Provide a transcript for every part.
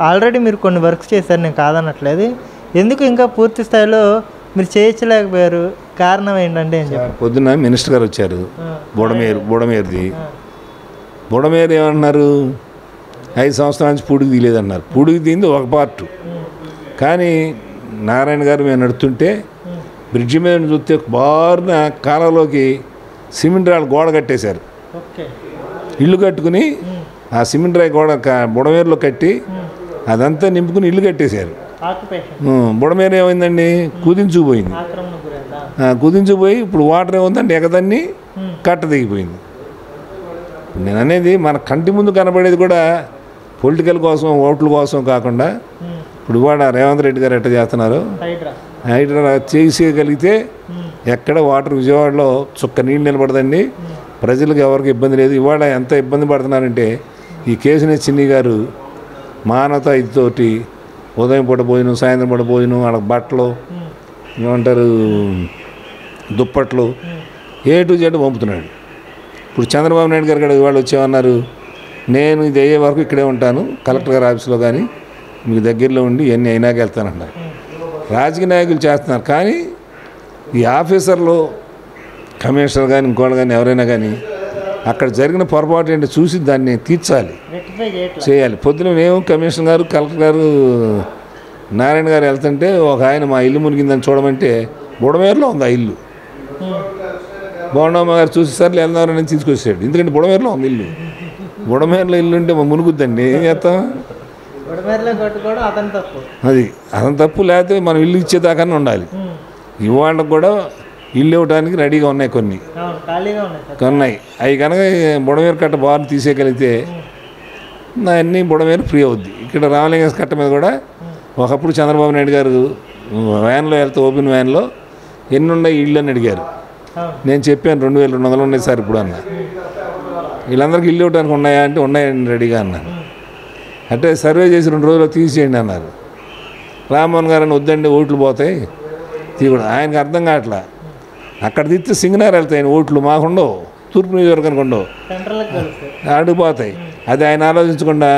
Already మీరు కొన్ని works చేశారు, నేను కాదనట్లేదు. ఎందుకు ఇంకా పూర్తి స్థాయిలో మీరు చేయించలేకపోయారు? కారణం ఏంటంటే ఏం చెప్పారు? పొద్దున్న మినిస్టర్ గారు వచ్చారు, బుడమేరుది. బుడమేరు ఏమన్నారు, 5 సంవత్సరాల నుంచి పూడికి తీయలేదన్నారు. పూడికి తీయింది ఒక పార్టు. కానీ నారాయణ గారు మేము నడుతుంటే బ్రిడ్జి మీద చూస్తే బారున కాలంలోకి సిమెంట్ రాళ్ళు గోడ కట్టేశారు. ఇల్లు కట్టుకుని ఆ సిమెంట్ రాయి గోడ బుడమేరులో కట్టి అదంతా నింపుకుని ఇల్లు కట్టేశారు. బుడమేరు ఏమైందండి, కుదించుకుపోయింది. కుదించుకుపోయి ఇప్పుడు వాటర్ ఏముందండి, ఎగదన్ని కట్ట దిగిపోయింది. నేను అనేది మన కంటి ముందు కనబడేది కూడా పొలిటికల్ కోసం, ఓట్ల కోసం కాకుండా ఇప్పుడు కూడా రేవంత్ రెడ్డి గారు ఎట్లా చేస్తున్నారు, హైడ్రా చేసేయగలిగితే ఎక్కడ వాటర్ విజయవాడలో చుక్క నీళ్ళు నిలబడదండి, ప్రజలకు ఎవరికి ఇబ్బంది లేదు. ఇవాళ ఎంత ఇబ్బంది పడుతున్నారంటే ఈ కేసీఆర్ చిన్ని గారు మానవత ఇదితోటి ఉదయం పూట భోజనం, సాయంత్రం పూట భోజనం, వాళ్ళకి బట్టలు ఏమంటారు దుప్పట్లు A to Z పంపుతున్నాడు. ఇప్పుడు చంద్రబాబు నాయుడు గారు ఇవాళ వచ్చేమన్నారు, నేను ఇది అయ్యే వరకు ఇక్కడే ఉంటాను కలెక్టర్ గారి ఆఫీస్లో, కానీ మీకు దగ్గరలో ఉండి ఇవన్నీ అయినాక వెళ్తానన్నారు. రాజకీయ నాయకులు చేస్తున్నారు, కానీ ఈ ఆఫీసర్లు కమిషనర్ కానీ ఇంకోళ్ళు కానీ ఎవరైనా కానీ అక్కడ జరిగిన పొరపాటు ఏంటో చూసి దాన్ని తీర్చాలి, చేయాలి. పొద్దున మేము కమిషనర్ గారు, కలెక్టర్ గారు, నారాయణ గారు వెళ్తుంటే ఒక ఆయన మా ఇల్లు మునిగిందని చూడమంటే బుడమేరులో ఉంది ఆ ఇల్లు. బోండమ్మ గారు చూసి సార్లు వెళ్దామని తీసుకొచ్చాడు, ఎందుకంటే బుడమేరులో ఉంది ఇల్లు. బుడమేరులో ఇల్లు ఉంటే మునుగుద్దండి, ఏం చేస్తాం, అది అతను తప్పు. లేకపోతే మనం ఇల్లు ఇచ్చేదాకా ఉండాలి. ఇవాళకు కూడా ఇల్లు ఇవ్వడానికి రెడీగా ఉన్నాయి, కొన్ని ఉన్నాయి. అవి కనుక బుడమేరు కట్ట బారు తీసేయగలిగితే అన్నీ బుడమేరు ఫ్రీ అవుద్ది. ఇక్కడ రామలింగ కట్ట మీద కూడా ఒకప్పుడు చంద్రబాబు నాయుడు గారు వ్యాన్లో వెళ్తే ఓపెన్ వ్యాన్లో ఎన్ని ఉన్నాయి ఇళ్ళు అని అడిగారు. నేను చెప్పాను 2200 ఉన్నాయి సార్ ఇప్పుడు అన్న. వీళ్ళందరికీ ఇల్లు ఇవ్వడానికి ఉన్నాయా అంటే ఉన్నాయండి రెడీగా అన్నాను. అంటే సర్వే చేసి 2 రోజుల్లో తీసేయండి అన్నారు. రామ్మోహన్ గారు అని వద్దండి ఓట్లు పోతాయి తీయకూడదు. ఆయనకు అర్థం కావట్లా, అక్కడ తీస్తే సింగనార్ వెళ్తాయి ఓట్లు, మాకుండవు, తూర్పు నియోజకవర్గానికి ఉండవు, అడిగిపోతాయి. అది ఆయన ఆలోచించకుండా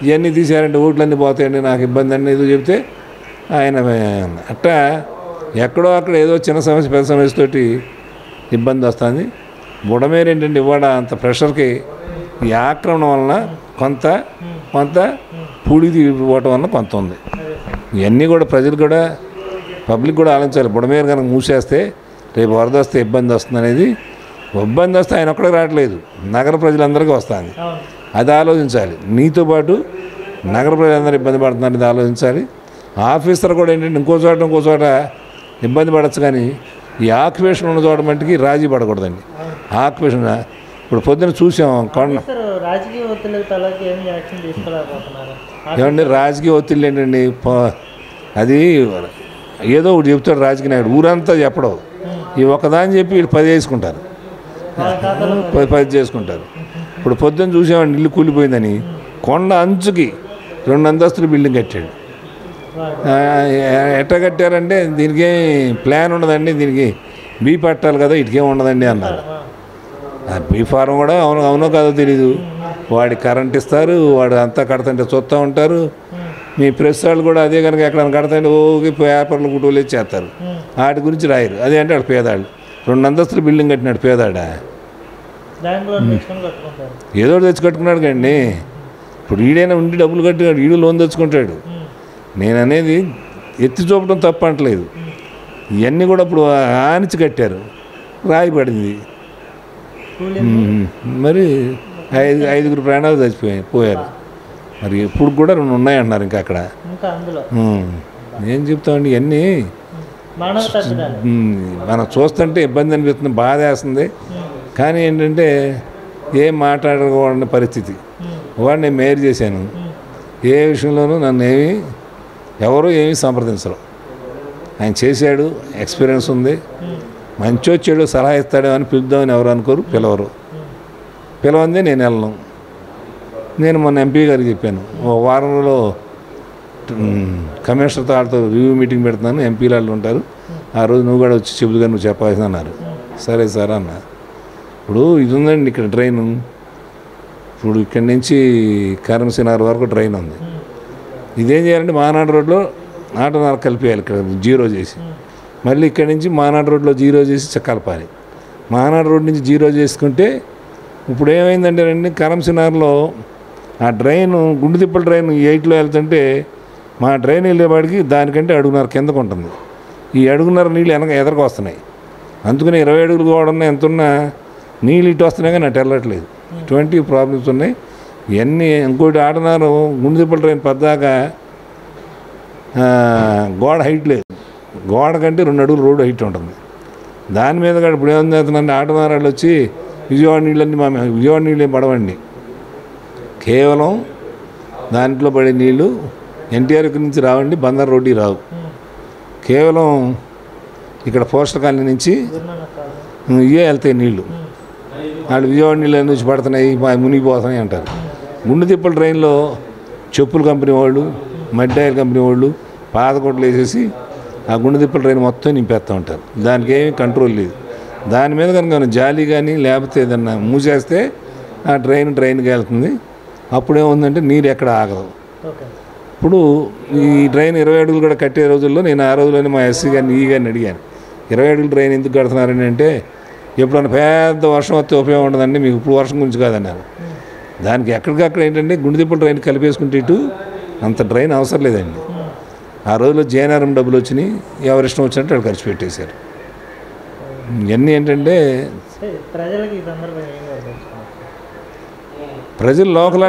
ఇవన్నీ తీసారంటే ఓట్లన్నీ పోతాయండి, నాకు ఇబ్బంది అండి ఏదో చెప్తే ఆయన అట్టా ఎక్కడో అక్కడ ఏదో చిన్న సమస్య పెద్ద సమస్యతోటి ఇబ్బంది వస్తుంది. బుడమేరు ఏంటంటే ఇవాళ అంత ప్రెషర్కి ఈ ఆక్రమణ వలన కొంత పూడి తీరిపోవటం వలన కొంత ఉంది. ఇవన్నీ కూడా ప్రజలు కూడా పబ్లిక్ కూడా ఆలోచించాలి. బుడమేరు కనుక మూసేస్తే రేపు వరద వస్తే ఇబ్బంది వస్తుంది అనేది. ఇబ్బంది వస్తే ఆయన ఒక్కడికి రావట్లేదు, నగర ప్రజలందరికీ వస్తుంది. అది ఆలోచించాలి. నీతో పాటు నగర ప్రజలందరూ ఇబ్బంది పడుతున్నారు, ఇది ఆలోచించాలి. ఆఫీసర్ కూడా ఏంటంటే ఇంకో చోట ఇబ్బంది పడవచ్చు, కానీ ఈ ఆక్యుపేషన్ ఉన్న చోట మట్టికి రాజీ పడకూడదండి. ఆక్యుపేషన్ ఇప్పుడు పొద్దున్న చూసాం ఏమండి రాజకీయ ఒత్తిళ్ళు ఏంటండి, అది ఏదో ఒకటి చెప్తాడు రాజకీయ నాయుడు, ఊరంతా చెప్పడం. ఈ ఒక్కదాని చెప్పి వీళ్ళు 10 వేసుకుంటారు, 10 చేసుకుంటారు. ఇప్పుడు పొద్దున్న చూసామండి ఇల్లు కూలిపోయిందని కొండ అంచుకి 2 అంతస్తులు బిల్డింగ్ కట్టాడు. ఎట్లా కట్టారంటే దీనికి ప్లాన్ ఉండదండి, దీనికి బీ పట్టాలి కదా, ఇటుకేం ఉండదండి అన్నారు. బీ ఫారం కూడా అవునో కాదో తెలీదు. వాడి కరెంట్ ఇస్తారు, వాడు అంతా కడతంటే చూస్తూ ఉంటారు. మీ ప్రెస్ వాళ్ళు కూడా అదే కనుక ఎక్కడైనా కడతంటే ఓకే పేపర్లు గుట్టులు చేస్తారు, వాటి గురించి రాయరు. అదే అంటే వాడు పేదాడు, 2 అంతస్తులు బిల్డింగ్ కట్టినాడు పేదాడా, ఏదో తెచ్చి కట్టుకున్నాడు కండి. ఇప్పుడు ఈడైనా ఉండి డబ్బులు కట్టుకున్నాడు, ఈడు లోన్ తెచ్చుకుంటాడు. నేను అనేది ఎత్తి చూపడం తప్ప అంటలేదు. ఇవన్నీ కూడా ఇప్పుడు ఆనిచి కట్టారు, రాయి పడింది. మరి 5 ప్రాణాలు పోయారు. మరి ఇప్పుడు కూడా 2 ఉన్నాయన్నారు ఇంకా అక్కడ. ఏం చెప్తామండి, ఇవన్నీ మనం చూస్తుంటే ఇబ్బంది అనిపిస్తుంది, బాధ వేస్తుంది. కానీ ఏంటంటే ఏం మాట్లాడకూడని పరిస్థితి. వాడు నేను మేయర్ చేశాను, ఏ విషయంలోనూ నన్ను ఎవరు ఏమీ సంప్రదించరు. ఆయన చేశాడు, ఎక్స్పీరియన్స్ ఉంది, మంచి వచ్చాడు, సలహా ఇస్తాడు అని పిలుద్దామని ఎవరు అనుకోరు, పిలవంది నేను వెళ్ళను. నేను మొన్న ఎంపీ గారికి చెప్పాను, ఓ వారంలో కమిషనర్తో వాళ్ళతో రివ్యూ మీటింగ్ పెడుతున్నాను, ఎంపీలు వాళ్ళు ఉంటారు, ఆ రోజు నువ్వు కూడా వచ్చి చెబుతుగా నువ్వు చెప్పాల్సింది అన్నారు. సరే సార్ అన్న. ఇప్పుడు ఇది ఉందండి ఇక్కడ ట్రైన్, ఇప్పుడు ఇక్కడి నుంచి కరణ్ సినార్ వరకు ట్రైన్ ఉంది. ఇదేం చేయాలంటే మానాడు రోడ్లో ఆటోనగర్ కలిపేయాలి, ఇక్కడ జీరో చేసి మళ్ళీ ఇక్కడి నుంచి మానాడు రోడ్లో జీరో చేసి కలపాలి. మానాడు రోడ్ నుంచి జీరో చేసుకుంటే ఇప్పుడు ఏమైందంటే రండి, కరంసినార్లో ఆ డ్రైన్ గుండుదిప్పల డ్రైన్ 8లో వెళ్తుంటే మా డ్రైన్ వెళ్ళేవాడికి దానికంటే అడుగున్నర కిందకు ఉంటుంది. ఈ అడుగున్నర నీళ్ళు ఎదరికి వస్తున్నాయి. అందుకని 20 అడుగులు కూడా ఉన్నాయి, ఎంత ఉన్నా నీళ్ళు ఇటు వస్తున్నాయి కానీ అటు వెళ్ళట్లేదు. ఇటువంటి ప్రాబ్లమ్స్ ఉన్నాయి ఇవన్నీ. ఇంకోటి ఆటనారు గుండుదిప్పల డ్రైన్ పద్దాకా గోడ హైట్ లేదు, గోడ కంటే 2 అడుగులు రోడ్డు హైట్ ఉంటుంది. దాని మీద కూడా ఇప్పుడు ఏముంది అవుతుందంటే ఆటనారాలు వచ్చి విజయవాడ నీళ్ళన్నీ విజయవాడ నీళ్ళు ఏం పడవండి, కేవలం దాంట్లో పడే నీళ్ళు ఎన్టీఆర్ నుంచి రావండి, బందర్ రోడ్డు రావు. కేవలం ఇక్కడ పోస్టల్ కాలనీ నుంచి ఇవే వెళ్తాయి నీళ్ళు. వాళ్ళు విజయవాడ నీళ్ళు నుంచి పడుతున్నాయి, మునిగిపోతున్నాయి అంటారు. గుండుదిప్పల ట్రైన్లో చెప్పుల కంపెనీ వాళ్ళు, మడ్డాయిల కంపెనీ వాళ్ళు పాదకొట్లు వేసేసి ఆ గుండుదిప్పల ట్రైన్ మొత్తం నింపేస్తూ ఉంటారు. దానికి ఏమీ కంట్రోల్ లేదు. దాని మీద కనుక జాలి కానీ లేకపోతే ఏదన్నా మూసేస్తే ఆ ట్రైన్కి వెళ్తుంది. అప్పుడేముందంటే నీరు ఎక్కడ ఆగదు. ఇప్పుడు ఈ ట్రైన్ 20 అడుగులు కూడా కట్టే రోజుల్లో నేను ఆ రోజుల్లోనే మా ఎస్సీ గారిని గారిని అడిగాను, 20 అడుగులు ట్రైన్ ఎందుకు కడుతున్నారని. అంటే ఎప్పుడన్నా పెద్ద వర్షం వస్తే ఉపయోగం ఉండదండి, మీకు ఇప్పుడు వర్షం గురించి కాదన్నారు. దానికి ఎక్కడికక్కడ ఏంటంటే గుండుదిప్పల ట్రైన్ కలిపేసుకుంటే ఇటు అంత ట్రైన్ అవసరం లేదండి. ఆ రోజుల్లో జేఎన్ఆర్ఎం డబ్బులు వచ్చినాయి, ఎవరిష్టం వచ్చినట్టు వాళ్ళు ఖర్చు పెట్టేశారు. ఇవన్నీ ఏంటంటే ప్రజలు లోకల్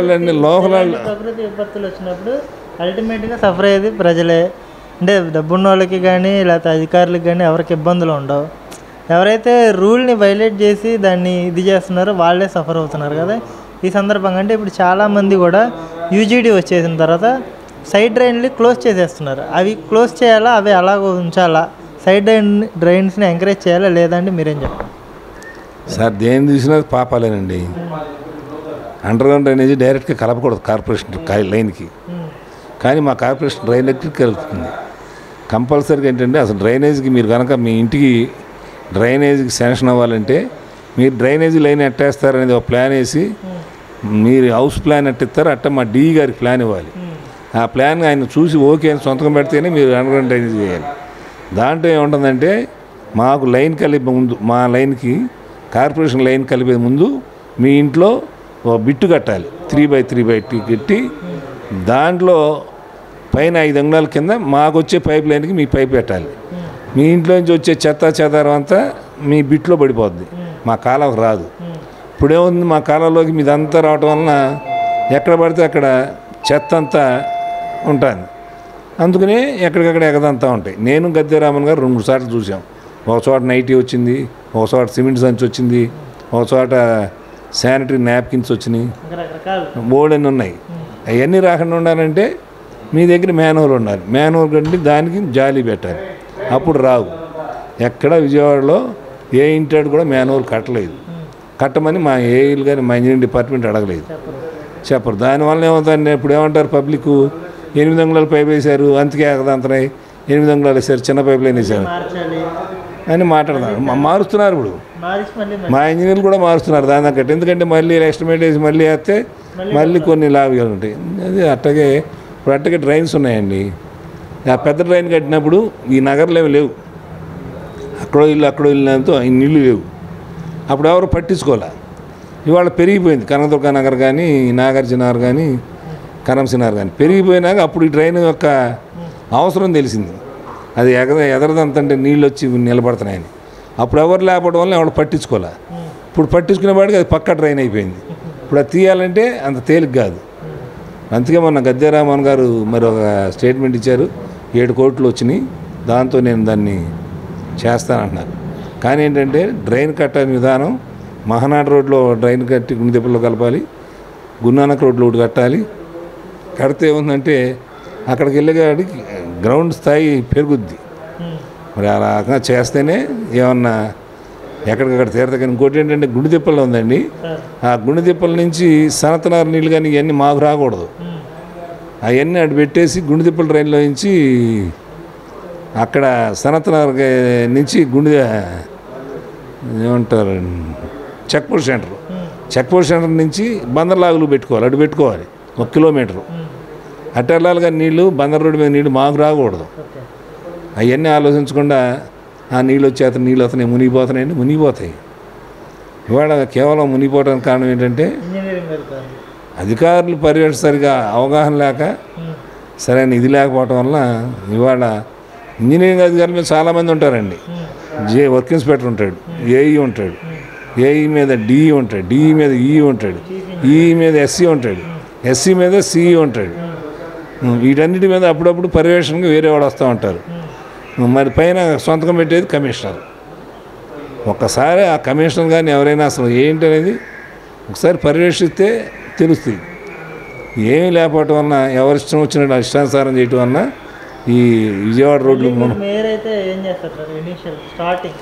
ప్రకృతి విపత్తులు వచ్చినప్పుడు అల్టిమేట్గా సఫర్ అయ్యేది ప్రజలే. అంటే డబ్బున్న వాళ్ళకి కానీ లేకపోతే అధికారులకు కానీ ఎవరికి ఇబ్బందులు ఉండవు. ఎవరైతే రూల్ని వైలేట్ చేసి దాన్ని ఇది చేస్తున్నారో వాళ్ళే సఫర్ అవుతున్నారు కదా ఈ సందర్భంగా. అంటే ఇప్పుడు చాలామంది కూడా యూజీడీ వచ్చేసిన తర్వాత సైడ్ డ్రైన్లు క్లోజ్ చేసేస్తున్నారు. అవి క్లోజ్ చేయాలా, అవి అలాగ ఉంచాలా? సైడ్ డ్రైన్స్ని ఎంకరేజ్ చేయాలా లేదంటే మీరేం చెప్పండి సార్? దేని చూసినా పాపాలేనండి. అండర్గ్రౌండ్ డ్రైనేజీ డైరెక్ట్గా కలపకూడదు కార్పొరేషన్ లైన్కి, కానీ మా కార్పొరేషన్ డ్రైనేజ్కి కలుపుతుంది. కంపల్సరీగా ఏంటంటే అసలు డ్రైనేజీకి మీరు కనుక మీ ఇంటికి డ్రైనేజీకి శాంక్షన్ అవ్వాలంటే మీరు డ్రైనేజీ లైన్ ఎట్టేస్తారనేది ఒక ప్లాన్ వేసి, మీరు హౌస్ ప్లాన్ ఎట్టిస్తారు అట్ట మా డీ గారికి ప్లాన్ ఇవ్వాలి. ఆ ప్లాన్ ఆయన చూసి ఓకే అని సొంతకం పెడితేనే మీరు అండర్గ్రౌండ్ డ్రైనేజ్ చేయాలి. దాంట్లో ఏముంటుందంటే మాకు లైన్ కలిపే ముందు, మా లైన్కి కార్పొరేషన్ లైన్ కలిపే ముందు మీ ఇంట్లో ఒక బిట్టు కట్టాలి, 3x3 కట్టి దాంట్లో పైన 5 అంగుళాల కింద మాకు వచ్చే పైప్ లైన్కి మీ పైప్ పెట్టాలి. మీ ఇంట్లోంచి వచ్చే చెదారం అంతా మీ బిట్లో పడిపోద్ది, మా కాలువకు రాదు. ఇప్పుడేముంది, మా కాలువలోకి మీదంతా రావటం వలన ఎక్కడ పడితే అక్కడ చెత్త అంతా ఉంటుంది. అందుకనే ఎక్కడికక్కడ ఎగదంతా ఉంటాయి. నేను గద్దెరామన్ గారు 2 సార్లు చూసాం. ఒక చోట నైటీ వచ్చింది, ఒక చోట సిమెంట్ సంచి వచ్చింది, ఒక చోట శానిటరీ నాప్కిన్స్ వచ్చినాయి, బోర్డన్ని ఉన్నాయి. అవన్నీ రాకుండా ఉండాలంటే మీ దగ్గర మ్యాన్హోల్ ఉండాలి. మ్యాన్హోల్ కంటే దానికి జాలి పెట్టాలి, అప్పుడు రావు. ఎక్కడ విజయవాడలో ఏ ఇంటాడు కూడా మ్యాన్హోల్ కట్టలేదు. కట్టమని మా ఏఈలు కానీ మా ఇంజనీరింగ్ డిపార్ట్మెంట్ అడగలేదు, చెప్పరు. దానివల్ల ఏమవుతుందండి, ఇప్పుడు ఏమంటారు పబ్లిక్, 8 అంగుళాల పైపు వేశారు అందుకే ఎగదంతున్నాయి, 8 అంగుళాలు వేసారు చిన్న పైపు లైన్ వేశారు అని మాట్లాడుతున్నారు. మారుస్తున్నారు ఇప్పుడు, మా ఇంజనీర్లు కూడా మారుస్తున్నారు దాని తగ్గట్టు. ఎందుకంటే మళ్ళీ ఎస్టిమేట్ వేసి మళ్ళీ వేస్తే మళ్ళీ కొన్ని లాభాలు ఉంటాయి. అది అట్టగే ఇప్పుడు అట్టగే డ్రైన్స్ ఉన్నాయండి. ఆ పెద్ద డ్రైన్ కట్టినప్పుడు ఈ నగర్లు ఏమి లేవు, అక్కడో ఇల్లంతో ఈ నీళ్ళు లేవు. అప్పుడు ఎవరు పట్టించుకోలే. ఇవాళ పెరిగిపోయింది. కనకదుర్గ నగర్ కానీ, నాగార్జున నగర్ కానీ, కరంసినార్ కానీ పెరిగిపోయినాక అప్పుడు ఈ డ్రైన్ యొక్క అవసరం తెలిసింది. అది ఎదరదంతంటే నీళ్ళు వచ్చి నిలబడుతున్నాయని. అప్పుడు ఎవరు లేకపోవడం వల్ల ఎవరు పట్టించుకోలే. ఇప్పుడు పట్టించుకునేవాడికి అది పక్క డ్రైన్ అయిపోయింది. ఇప్పుడు అది తీయాలంటే అంత తేలిక కాదు. అందుకే మొన్న గద్దెరామన్ గారు మరి ఒక స్టేట్మెంట్ ఇచ్చారు, 7 కోట్లు వచ్చినాయి, దాంతో నేను దాన్ని చేస్తానంటున్నారు. కానీ ఏంటంటే డ్రైన్ కట్టని విధానం, మహానాడు రోడ్లో డ్రైన్ కట్టి గుండెదెప్పల్లో కలపాలి, గురునానక్ రోడ్లో ఒకటి కట్టాలి. కడితే ఏముందంటే అక్కడికి వెళ్ళేవాడికి గ్రౌండ్ స్థాయి పెరుగుద్ది. మరి అలా చేస్తేనే ఏమన్నా ఎక్కడికక్కడ తీరత. కానీ ఇంకోటి ఏంటంటే గుండెదెప్పల్లో ఉందండి, ఆ గుండెదెప్పల నుంచి సనతనగర్ నీళ్ళు కానీ ఇవన్నీ మాకు రాకూడదు. అవన్నీ అటు పెట్టేసి గుండెదెప్పల ట్రైన్లో నుంచి అక్కడ సనతనగర్ నుంచి ఏమంటారు చెక్పోస్ట్ సెంటర్ నుంచి బందర్లాగులు పెట్టుకోవాలి, అటు పెట్టుకోవాలి 1 కిలోమీటరు. అటు వెళ్ళాలి కానీ నీళ్ళు బందర్ రోడ్డు మీద నీళ్ళు మాకు రాకూడదు. ఓకే. అవన్నీ ఆలోచించకుండా ఆ నీళ్ళు వచ్చేత నీళ్ళు వస్తున్నాయి, మునిగిపోతున్నాయండి, మునిగిపోతాయి. ఇవాళ కేవలం మునిగిపోవడానికి కారణం ఏంటంటే ఇంజనీరింగ్ అధికారులు. అధికారులు పర్యవేక్షణ సరిగా అవగాహన లేక సరైన ఇది లేకపోవటం వల్ల ఇవాళ ఇంజనీరింగ్ అధికారుల మీద చాలామంది ఉంటారండి. వర్క్ ఇన్స్పెక్టర్ ఉంటాడు, ఏఈ ఉంటాడు, ఏఈ మీద డిఈ ఉంటాడు, డిఈ మీద ఈఈ ఉంటాడు, ఈఈ మీద ఎస్సీ ఉంటాడు, ఎస్సీ మీద సిఈ ఉంటాడు. వీటన్నిటి మీద అప్పుడప్పుడు పర్యవేక్షణగా వేరే వాడు వస్తూ ఉంటారు. మరి పైన సొంతకం పెట్టేది కమిషనర్. ఒక్కసారి ఆ కమిషనర్ కానీ ఎవరైనా అసలు ఏంటనేది ఒకసారి పర్యవేక్షిస్తే తెలుస్తుంది. ఏమీ లేకపోవటం వలన ఎవరిష్టం వచ్చినట్టు ఇష్టానుసారం చేయటం వలన ఈ విజయవాడ రోడ్లు మీరైతే ఏం చేస్తారు ఇనిషియల్ స్టార్టింగ్?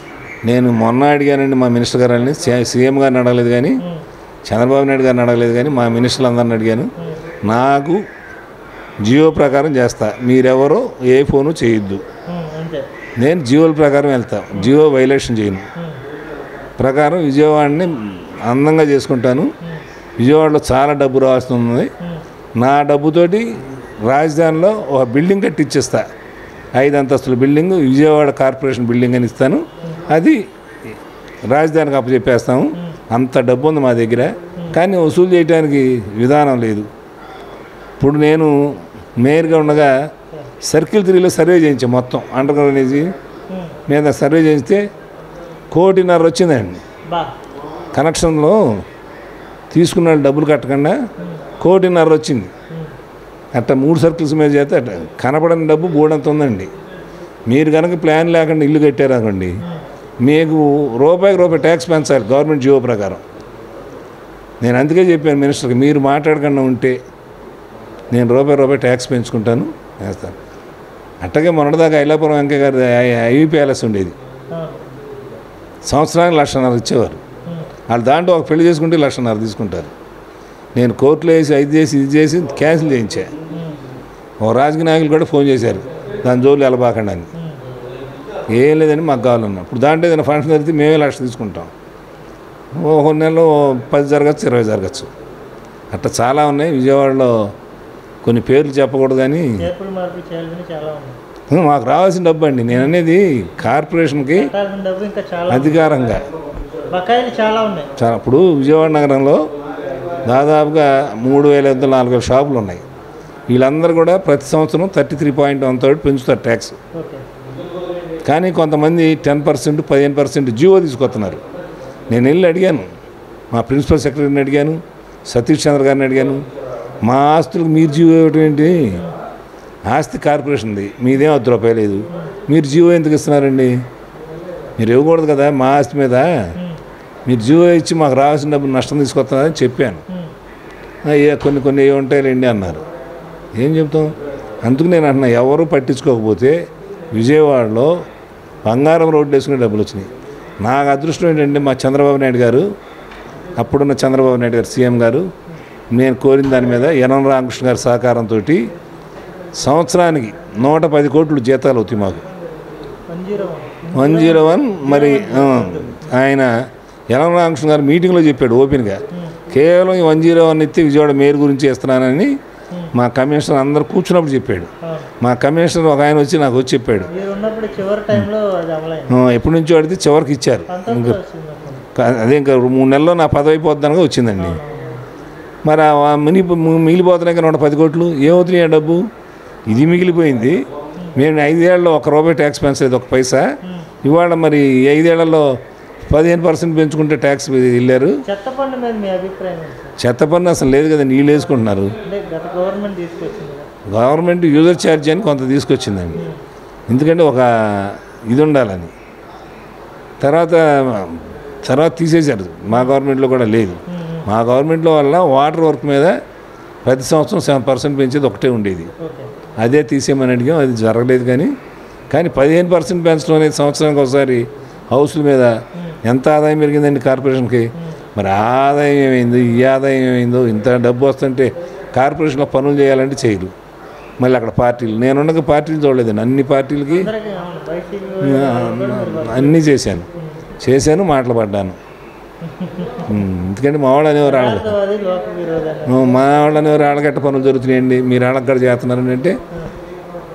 నేను మొన్న అడిగానండి మా మినిస్టర్ గారిని, సీఎం గారిని అడగలేదు కానీ, చంద్రబాబు నాయుడు గారిని అడగలేదు కానీ, మా మినిస్టర్లు అందరిని అడిగాను. నాకు జియో ప్రకారం చేస్తా, మీరెవరో ఏ ఫోను చేయొద్దు. నేను జియోల ప్రకారం వెళ్తాను, జియో వైలేషన్ చేయను. ప్రకారం విజయవాడని అందంగా చేసుకుంటాను. విజయవాడలో చాలా డబ్బు రావాల్సి ఉంది. నా డబ్బుతోటి రాజధానిలో ఒక బిల్డింగ్ కట్టిచ్చేస్తా, 5 అంతస్తుల బిల్డింగ్, విజయవాడ కార్పొరేషన్ బిల్డింగ్ అని ఇస్తాను. అది రాజధానికి అప్పచెప్పేస్తాము. అంత డబ్బు ఉంది మా దగ్గర, కానీ వసూలు చేయడానికి విధానం లేదు. ఇప్పుడు నేను మేయర్గా ఉండగా సర్కిల్ 3లో సర్వే చేయించాం, మొత్తం అండర్ గ్రౌండ్ మీద సర్వే చేయిస్తే 1.5 కోటి వచ్చిందండి. కనెక్షన్లో తీసుకున్న డబ్బులు కట్టకుండా 1.5 కోటి వచ్చింది. అట్లా 3 సర్కిల్స్ మీద చేస్తే అట్లా కనపడని డబ్బు బోర్డంత ఉందండి. మీరు కనుక ప్లాన్ లేకుండా ఇల్లు కట్టారనుకోండి, మీకు రూపాయి ట్యాక్స్ పెంచాలి గవర్నమెంట్ జియో ప్రకారం. నేను అందుకే చెప్పాను మినిస్టర్కి, మీరు మాట్లాడకుండా ఉంటే నేను రూపాయి ట్యాక్స్ పెంచుకుంటాను, వేస్తాను. అట్టగే మొన్నటిదాకా ఐలాపురం వెంకయ్య గారి ఐవి ప్యాలెస్ ఉండేది, సంవత్సరానికి 1,50,000 ఇచ్చేవారు. వాళ్ళు దాంట్లో ఒక పెళ్లి చేసుకుంటే 1,50,000 తీసుకుంటారు. నేను కోర్టులో వేసి ఇది చేసి క్యాన్సిల్ చేయించా. ఓ రాజకీయ నాయకులు కూడా ఫోన్ చేశారు, దాని జోలు వెళ్ళబాకండి అని. ఏం లేదని మాకు కావాలన్నా. ఇప్పుడు దాంట్లో ఏదైనా ఫంక్షన్ జరిగితే మేమే 1,00,000 తీసుకుంటాం. ఒక నెలలో 10 జరగచ్చు, 20 జరగచ్చు. అట్లా చాలా ఉన్నాయి. విజయవాడలో కొన్ని పేర్లు చెప్పకూడదు కానీ మాకు రావాల్సిన డబ్బు అండి. నేను అనేది కార్పొరేషన్కి అధికారంగా చాలా. ఇప్పుడు విజయవాడ నగరంలో దాదాపుగా 3,500-4,000 షాపులు ఉన్నాయి. వీళ్ళందరూ కూడా ప్రతి సంవత్సరం 33.1 పెంచుతారు ట్యాక్స్. కానీ కొంతమంది 10%, 15% జియో తీసుకొస్తున్నారు. నేను వెళ్ళి అడిగాను, మా ప్రిన్సిపల్ సెక్రటరీని అడిగాను, సతీష్ చంద్ర గారిని అడిగాను, మా ఆస్తులకు మీరు జియో ఇవ్వటం ఏంటి? ఆస్తి కార్పొరేషన్ది, మీదేం ₹10 లేదు, మీరు జియో ఎందుకు ఇస్తున్నారండి? మీరు ఇవ్వకూడదు కదా మా ఆస్తి మీద. మీరు జియో ఇచ్చి మాకు రావాల్సిన డబ్బు నష్టం తీసుకొస్తున్నారని చెప్పాను. కొన్ని ఉంటాయిలేండి అన్నారు. ఏం చెప్తాం? అందుకు నేను అంటున్నా, ఎవరు పట్టించుకోకపోతే విజయవాడలో బంగారం రోడ్డు వేసుకునే డబ్బులు వచ్చినాయి. నాకు అదృష్టం ఏంటంటే మా చంద్రబాబు నాయుడు గారు, అప్పుడున్న చంద్రబాబు నాయుడు గారు సీఎం గారు, నేను కోరిన దాని మీద యనమల రామకృష్ణ గారి సహకారంతో సంవత్సరానికి 110 కోట్లు జీతాలు అవుతాయి మాకు. 101 మరి ఆయన యనమల రామకృష్ణ గారు మీటింగ్లో చెప్పాడు ఓపెన్గా, కేవలం ఈ 101 ఎత్తి విజయవాడ మేయర్ గురించి ఇస్తున్నానని మా కమిషనర్ అందరూ కూర్చున్నప్పుడు చెప్పాడు. మా కమిషనర్ ఒక ఆయన వచ్చి నాకు వచ్చి చెప్పాడు, ఎప్పటి నుంచో అడిగితే చివరికి ఇచ్చారు. అదే ఇంకా 3 నెలల్లో నా పదవి అయిపోద్దనగా వచ్చిందండి. మరి మిగిలిపోతున్నాయి 110 కోట్లు ఏమవుతున్నాయి ఆ డబ్బు? ఇది మిగిలిపోయింది. మేము 5 ఏళ్లలో ₹1 ట్యాక్స్ పెంచలేదు, 1 పైసా. ఇవాళ మరి 5 ఏళ్లలో 15% పెంచుకుంటే ట్యాక్స్ వెళ్ళారు. చెత్త పన్ను అసలు లేదు కదా, నీళ్ళు వేసుకుంటున్నారు. గవర్నమెంట్ యూజర్ ఛార్జ్ అని కొంత తీసుకొచ్చిందండి, ఎందుకంటే ఒక ఇది ఉండాలని. తర్వాత తీసేశారు. మా గవర్నమెంట్లో కూడా లేదు. మా గవర్నమెంట్లో వల్ల వాటర్ వర్క్ మీద ప్రతి సంవత్సరం 7% పెంచేది ఒకటే ఉండేది, అదే తీసేయమని అడిగాం. అది జరగలేదు. కానీ 15% పెంచడం అనేది సంవత్సరానికి ఒకసారి హౌస్ల మీద ఎంత ఆదాయం పెరిగిందండి కార్పొరేషన్కి. మరి ఆదాయం ఏమైందో, ఈ ఆదాయం ఏమైందో, ఇంత డబ్బు వస్తుంటే కార్పొరేషన్లో పనులు చేయాలంటే చేయరు. మళ్ళీ అక్కడ పార్టీలు, నేనుండగా పార్టీలు చూడలేదండి. అన్ని పార్టీలకి అన్నీ చేశాను, మాట్లాడబడ్డాను. ఎందుకంటే మా వాళ్ళు అనేవారు వాళ్ళకి యథార్థవాది, లోక విరోధి అన్నారు. మా వాళ్ళు అనేవారు వాళ్ళగట్ట పనులు జరుగుతున్నాయండి, మీరు వాళ్ళక్కడ చేస్తున్నారని అంటే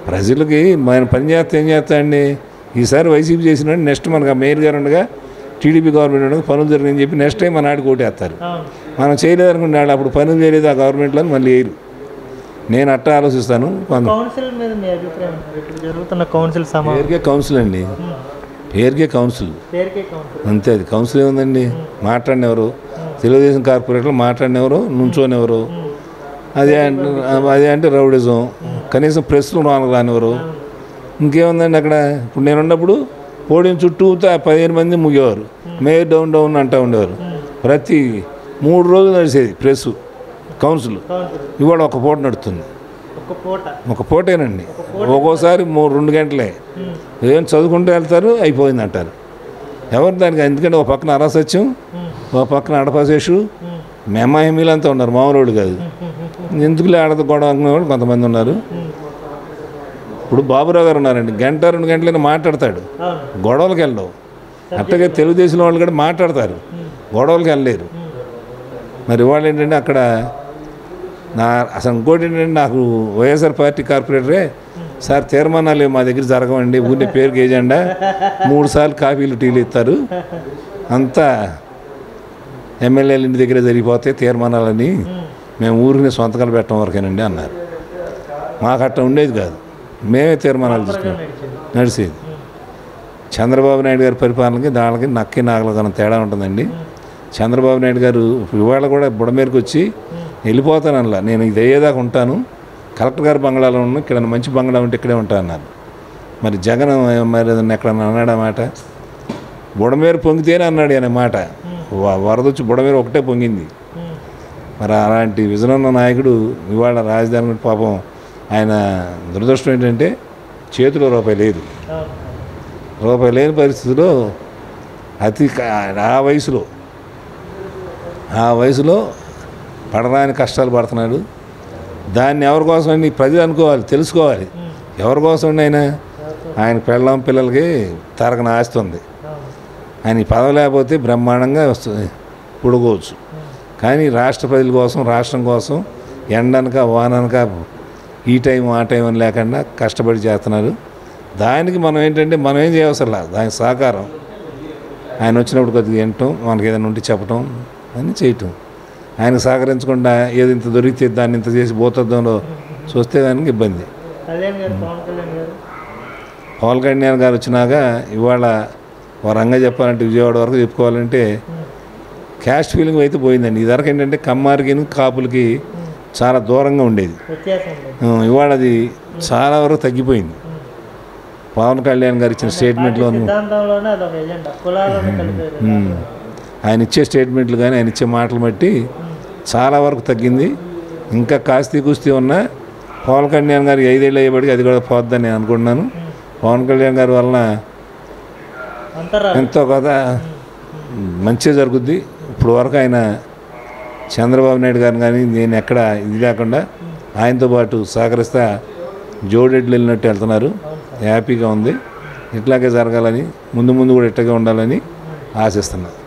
ప్రజలకి మన పని చేస్తే ఏం చేస్తాయండి. ఈసారి వైసీపీ చేసినట్టు నెక్స్ట్ మనకు మేయర్ గారు ఉండగా టీడీపీ గవర్నమెంట్ ఉండగా పనులు జరిగిందని చెప్పి నెక్స్ట్ టైం మన ఆడికి ఓటేస్తారు. అవును. మనం చేయలేదు అనుకుంటే వాళ్ళు అప్పుడు పనులు చేయలేదు ఆ గవర్నమెంట్లో మళ్ళీ వేయరు. నేను అట్ట ఆలోచిస్తాను. కౌన్సిల్ మీద మీ అభిప్రాయం ఏంటి? ఇప్పుడు జరుగుతున్న కౌన్సిల్ సమావేశం పేరుకే కౌన్సిల్ అండి, పేరుకే కౌన్సిల్ పేరుకే కౌన్సిల్. అంతే. అది కౌన్సిల్ ఏముందండి, మాట్లాడినెవరు తెలుగుదేశం కార్పొరేట్లో మాట్లాడినెవరు నుంచోనివ్వరు. అదే అంటే రౌడిజం. కనీసం ప్రెస్లు రానివ్వరు. ఇంకేముందండి అక్కడ. ఇప్పుడు నేను ఉన్నప్పుడు పోడియం చుట్టూ 15 మంది ముగేవారు, మేయర్ డౌన్ డౌన్ అంటూ ఉండేవారు. ప్రతి 3 రోజులు నడిచేది ప్రెస్ కౌన్సిల్. ఇవాళ ఒక పూట నడుస్తుంది. ఒక పూటేనండి. ఒక్కోసారి 2 గంటలే. ఏం చదువుకుంటూ వెళ్తారు, అయిపోయింది అంటారు. ఎవరు దానికి. ఎందుకంటే ఒక పక్కన అరాసత్యం, ఒక పక్కన అడపాశేషు, మేమాహిమీలంతా ఉన్నారు, మామూలు కాదు. ఎందుకులే ఆడదు గొడవ అనుకునేవాళ్ళు కొంతమంది ఉన్నారు. ఇప్పుడు బాబురావు గారు ఉన్నారండి, 1-2 గంటలైనా మాట్లాడతాడు, గొడవలకు వెళ్ళవు. అట్టగే తెలుగుదేశం వాళ్ళు కూడా మాట్లాడతారు, గొడవలకు వెళ్ళలేరు. మరి వాళ్ళు ఏంటంటే అక్కడ అసలు ఇంకోటి ఏంటంటే నాకు వైఎస్ఆర్ పార్టీ కార్పొరేటరే సార్ తీర్మానాలు మా దగ్గర జరగవండి, ఊరిని పేరుకి ఏజెండా 3 సార్లు కాఫీలు టీలు ఇస్తారు, అంతా ఎమ్మెల్యేల ఇంటి దగ్గర జరిగిపోతాయి తీర్మానాలని, మేము ఊరిని సొంతకాలు పెట్టడం వరకేనండి అన్నారు. మాకు అట్లా ఉండేది కాదు, మేమే తీర్మానాలు తీసుకున్నాం నడిచేది. చంద్రబాబు నాయుడు గారి పరిపాలనకి దానికి నక్కి నాగలకన్నా తేడా ఉంటుందండి. చంద్రబాబు నాయుడు గారు ఇవాళ కూడా బుడమేరకు వచ్చి వెళ్ళిపోతానల్లా, నేను ఇది అయ్యేదాకా ఉంటాను, కలెక్టర్ గారి బంగ్లాలో ఉన్న ఇక్కడ మంచి బంగ్లా ఉంటే ఇక్కడే ఉంటా అన్నారు. మరి జగన్ మరి ఎక్కడన్నా అన్నాడు ఆ మాట? బుడమేరు పొంగితేనే అన్నాడు అనే మాట. వరద వచ్చి బుడమేరు ఒకటే పొంగింది. మరి అలాంటి విజనున్న నాయకుడు ఇవాళ రాజధాని పాపం ఆయన దురదృష్టం ఏంటంటే చేతిలో రూపాయి లేదు. రూపాయి లేని పరిస్థితిలో ఆ వయసులో పడరాని కష్టాలు పడుతున్నాడు. దాన్ని ఎవరి కోసం ప్రజలు అనుకోవాలి, తెలుసుకోవాలి. ఎవరి కోసం ఆయన పెళ్ళం పిల్లలకి తరగన ఆస్తి ఉంది. ఆయన పదవి లేకపోతే బ్రహ్మాండంగా వస్తుంది, పుడుకోవచ్చు. కానీ రాష్ట్ర ప్రజల కోసం, రాష్ట్రం కోసం ఎండనక వాననక ఈ టైం ఆ టైం అని లేకుండా కష్టపడి చేస్తున్నారు. దానికి మనం ఏంటంటే మనం ఏం చేయవసరం లేదు, దానికి సహకారం. ఆయన వచ్చినప్పుడు కొద్దిగా వినటం, మనకి ఏదైనా ఉంటే చెప్పటం అని చేయటం. ఆయనకు సహకరించకుండా ఏదో ఇంత దొరికితే దాన్ని ఇంత చేసి భూతత్వంలో చూస్తే దానికి ఇబ్బంది. పవన్ కళ్యాణ్ గారు వచ్చినాక ఇవాళ ఒక రంగా చెప్పాలంటే విజయవాడ వరకు చెప్పుకోవాలంటే క్యాస్ట్ ఫీలింగ్ అయితే పోయిందండి. ఇదివరకు ఏంటంటే కమ్మారికి కాపులకి చాలా దూరంగా ఉండేది, ఇవాళ అది చాలా వరకు తగ్గిపోయింది. పవన్ కళ్యాణ్ గారు ఇచ్చిన స్టేట్మెంట్లో ఆయన ఇచ్చే స్టేట్మెంట్లు కానీ ఆయన ఇచ్చే మాటలు బట్టి చాలా వరకు తగ్గింది. ఇంకా కాస్తి కుస్తీ ఉన్న పవన్ కళ్యాణ్ గారు 5 ఏళ్ళు అయ్యేపటికి అది కూడా పోద్దని నేను అనుకుంటున్నాను. పవన్ కళ్యాణ్ గారి వలన ఎంతో కదా మంచిగా జరుగుద్ది. ఇప్పుడు వరకు ఆయన చంద్రబాబు నాయుడు గారిని కానీ నేను ఎక్కడ ఇది లేకుండా ఆయనతో పాటు సహకరిస్తా జోడెడ్లు వెళ్ళినట్టు వెళ్తున్నారు. హ్యాపీగా ఉంది. ఇట్లాగే జరగాలని, ముందు కూడా ఇట్లాగే ఉండాలని ఆశిస్తున్నాను.